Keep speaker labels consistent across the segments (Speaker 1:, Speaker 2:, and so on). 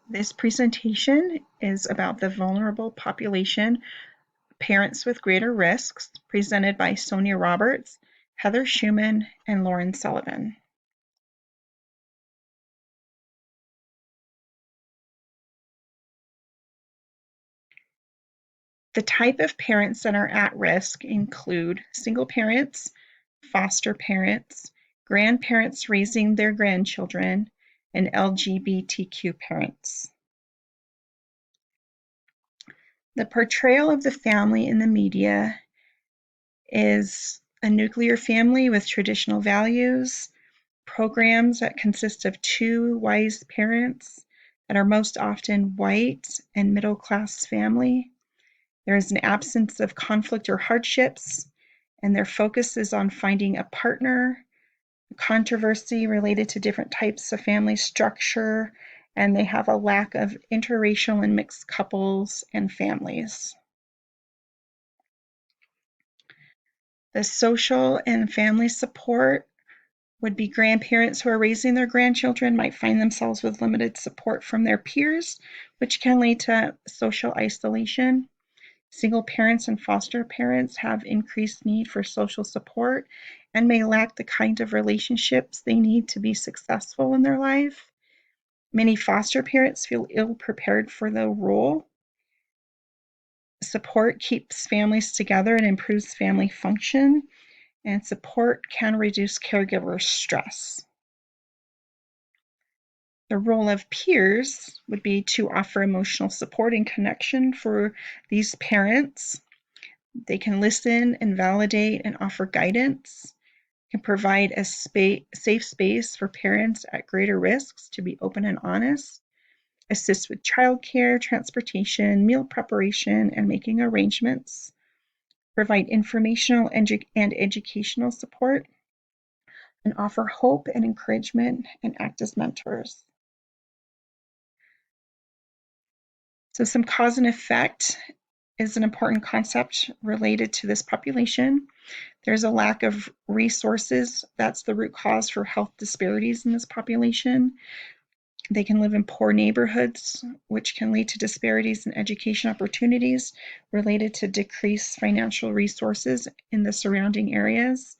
Speaker 1: This presentation is about the vulnerable population, parents with greater risks, presented by Sonia Roberts, Heather Schuman, and Lauren Sullivan. The type of parents that are at risk include single parents, foster parents, grandparents raising their grandchildren, and LGBTQ parents. The portrayal of the family in the media is a nuclear family with traditional values, programs that consist of two wise parents that are most often white and middle-class family. There is an absence of conflict or hardships, and their focus is on finding a partner, controversy related to different types of family structure, and they have a lack of interracial and mixed couples and families. The social and family support would be grandparents who are raising their grandchildren might find themselves with limited support from their peers, which can lead to social isolation. Single parents and foster parents have increased need for social support and may lack the kind of relationships they need to be successful in their life. Many foster parents feel ill-prepared for the role. Support keeps families together and improves family function, and support can reduce caregiver stress. The role of peers would be to offer emotional support and connection for these parents. They can listen and validate and offer guidance, can provide a safe space for parents at greater risks to be open and honest, assist with childcare, transportation, meal preparation, and making arrangements, provide informational and educational support, and offer hope and encouragement and act as mentors. So some cause and effect is an important concept related to this population. There's a lack of resources. That's the root cause for health disparities in this population. They can live in poor neighborhoods, which can lead to disparities in education opportunities related to decreased financial resources in the surrounding areas.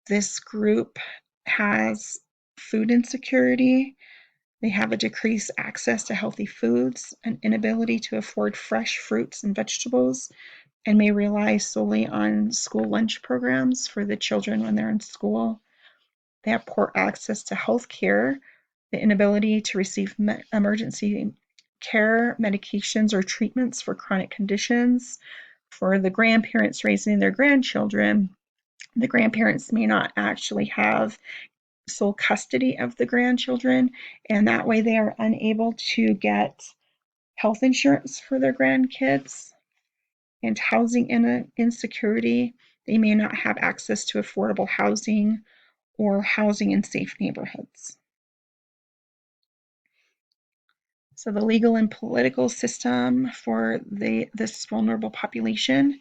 Speaker 1: This group has food insecurity. They have a decreased access to healthy foods, an inability to afford fresh fruits and vegetables, and may rely solely on school lunch programs for the children when they're in school. They have poor access to health care, the inability to receive emergency care, medications, or treatments for chronic conditions. For the grandparents raising their grandchildren, the grandparents may not actually have sole custody of the grandchildren, and that way they are unable to get health insurance for their grandkids. And housing insecurity, they may not have access to affordable housing or housing in safe neighborhoods. So the legal and political system for this vulnerable population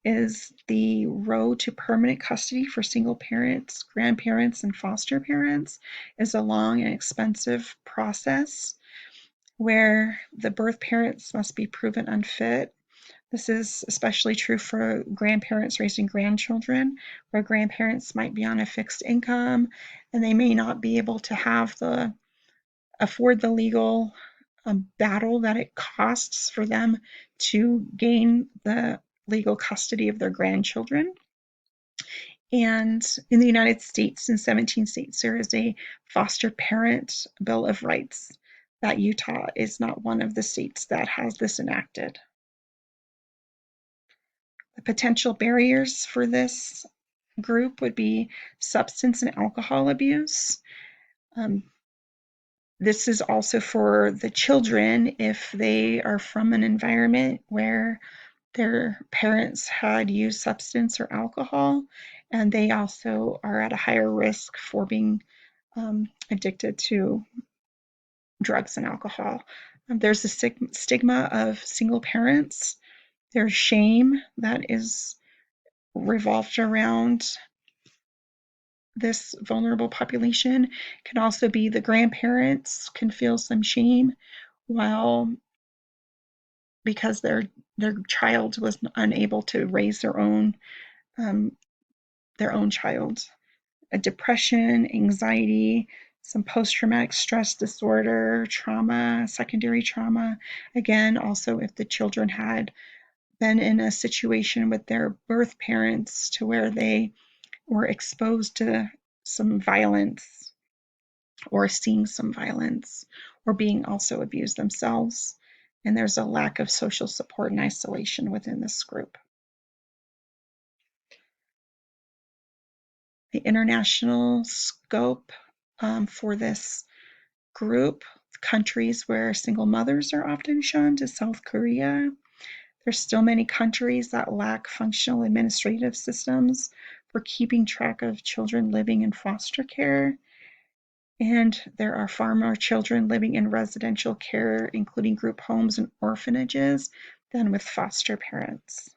Speaker 1: is the road to permanent custody for single parents, grandparents, and foster parents is a long and expensive process where the birth parents must be proven unfit. This is especially true for grandparents raising grandchildren, where grandparents might be on a fixed income and they may not be able to afford the legal battle that it costs for them to gain the legal custody of their grandchildren. And in the United States, in 17 states, there is a foster parent bill of rights that Utah is not one of the states that has this enacted. The potential barriers for this group would be substance and alcohol abuse. This is also for the children if they are from an environment where their parents had used substance or alcohol, and they also are at a higher risk for being addicted to drugs and alcohol. There's a stigma of single parents. There's shame that is revolved around this vulnerable population can also be the grandparents can feel some shame while because their child was unable to raise um, their own child. A depression, anxiety, some post-traumatic stress disorder, trauma, secondary trauma. Again, also if the children had been in a situation with their birth parents to where they were exposed to some violence or seeing some violence or being also abused themselves. And there's a lack of social support and isolation within this group. The international scope for this group, countries where single mothers are often shunned, is South Korea. There's still many countries that lack functional administrative systems for keeping track of children living in foster care. And there are far more children living in residential care, including group homes and orphanages, than with foster parents.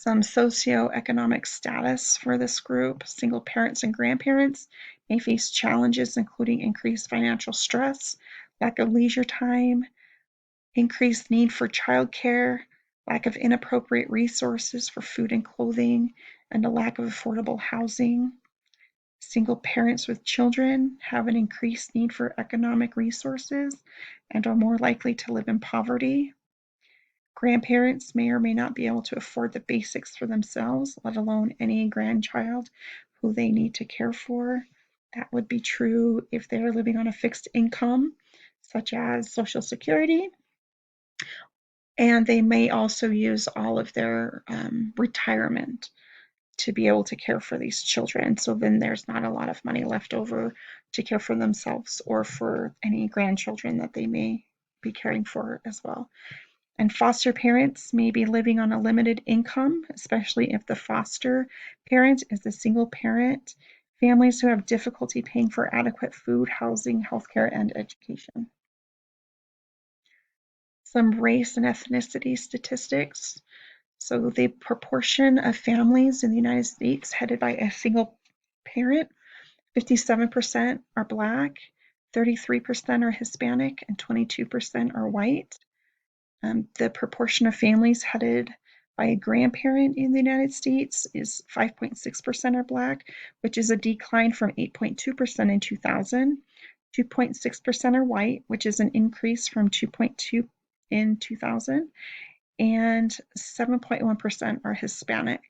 Speaker 1: Some socioeconomic status for this group: single parents and grandparents may face challenges including increased financial stress, lack of leisure time, increased need for childcare, lack of inappropriate resources for food and clothing, and a lack of affordable housing. Single parents with children have an increased need for economic resources and are more likely to live in poverty. Grandparents may or may not be able to afford the basics for themselves, let alone any grandchild who they need to care for. That would be true if they're living on a fixed income, such as Social Security. And they may also use all of their retirement to be able to care for these children. So then there's not a lot of money left over to care for themselves or for any grandchildren that they may be caring for as well. And foster parents may be living on a limited income, especially if the foster parent is a single parent. Families who have difficulty paying for adequate food, housing, healthcare, and education. Some race and ethnicity statistics. So the proportion of families in the United States headed by a single parent, 57% are Black, 33% are Hispanic, and 22% are white. The proportion of families headed by a grandparent in the United States is 5.6% are Black, which is a decline from 8.2% in 2000. 2.6% are white, which is an increase from 2.2% in 2000. And 7.1% are Hispanic.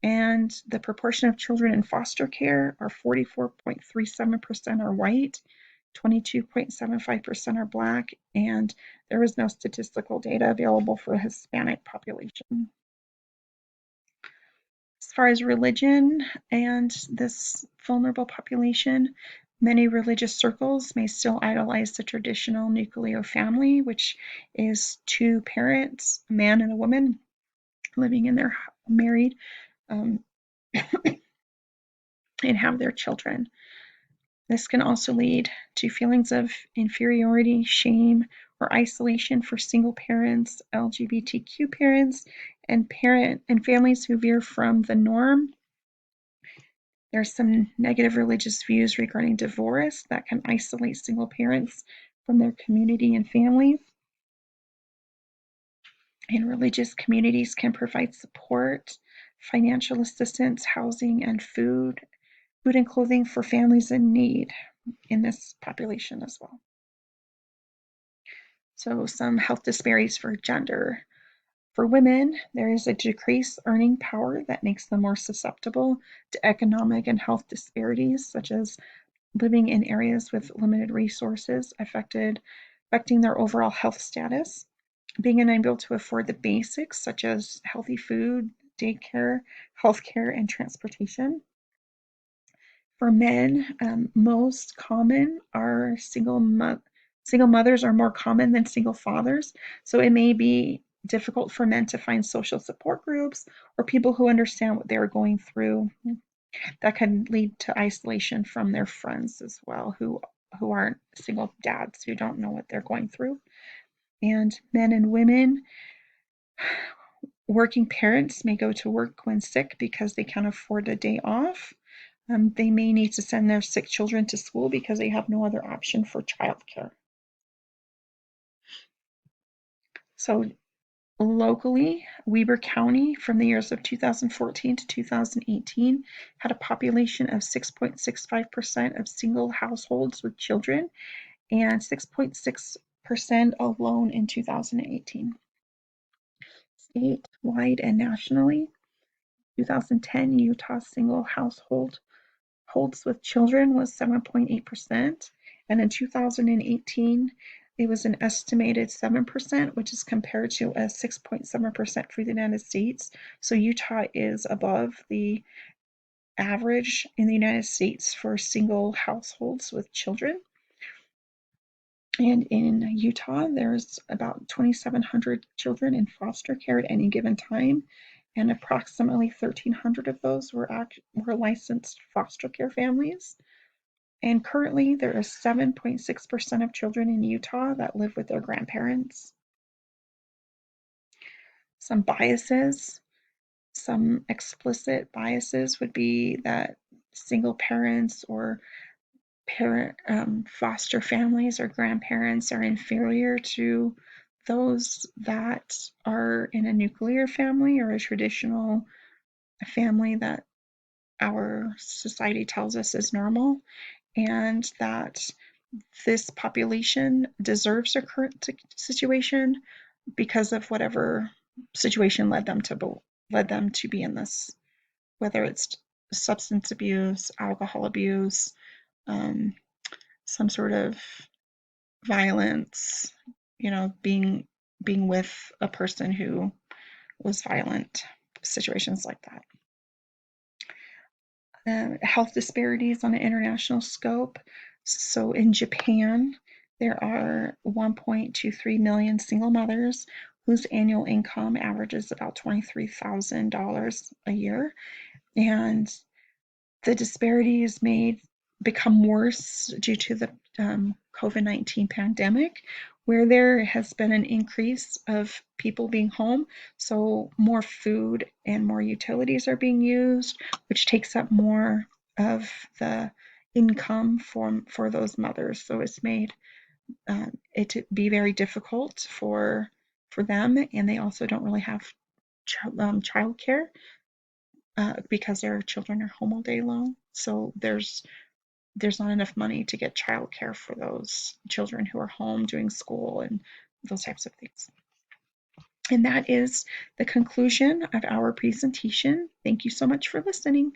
Speaker 1: And the proportion of children in foster care are 44.37% are white, 22.75% are Black, and there is no statistical data available for the Hispanic population. As far as religion and this vulnerable population, many religious circles may still idolize the traditional nuclear family, which is two parents, a man and a woman, living in their married um, and have their children. This can also lead to feelings of inferiority, shame, or isolation for single parents, LGBTQ parents, and families who veer from the norm. There's some negative religious views regarding divorce that can isolate single parents from their community and families. And religious communities can provide support, financial assistance, housing, and food and clothing for families in need in this population as well. So some health disparities for gender. For women, there is a decreased earning power that makes them more susceptible to economic and health disparities, such as living in areas with limited resources affecting their overall health status, being unable to afford the basics such as healthy food, daycare, healthcare, and transportation. For men, most common are single mothers are more common than single fathers, so it may be difficult for men to find social support groups or people who understand what they're going through. That can lead to isolation from their friends as well, who aren't single dads, who don't know what they're going through. And men and women Working parents may go to work when sick because they can't afford a day off. They may need to send their sick children to school because they have no other option for childcare. So locally, Weber County from the years of 2014 to 2018 had a population of 6.65% of single households with children and 6.6% alone in 2018. Statewide and nationally, 2010 Utah single households with children was 7.8%, and in 2018 it was an estimated 7%, which is compared to a 6.7% for the United States. So Utah is above the average in the United States for single households with children. And in Utah, there's about 2,700 children in foster care at any given time, and approximately 1,300 of those were licensed foster care families. And currently, there is 7.6% of children in Utah that live with their grandparents. Some biases, some explicit biases would be that single parents or foster families or grandparents are inferior to those that are in a nuclear family or a traditional family that our society tells us is normal, and that this population deserves their current situation because of whatever situation led them to be in this, whether it's substance abuse, alcohol abuse, some sort of violence, being with a person who was violent, situations like that. Health disparities on an international scope. So in Japan, there are 1.23 million single mothers whose annual income averages about $23,000 a year. And the disparities become worse due to the COVID-19 pandemic, where there has been an increase of people being home. So more food and more utilities are being used, which takes up more of the income for those mothers. So it's made it to be very difficult for them, and they also don't really have childcare because their children are home all day long. So there's not enough money to get childcare for those children who are home doing school and those types of things. And that is the conclusion of our presentation. Thank you so much for listening.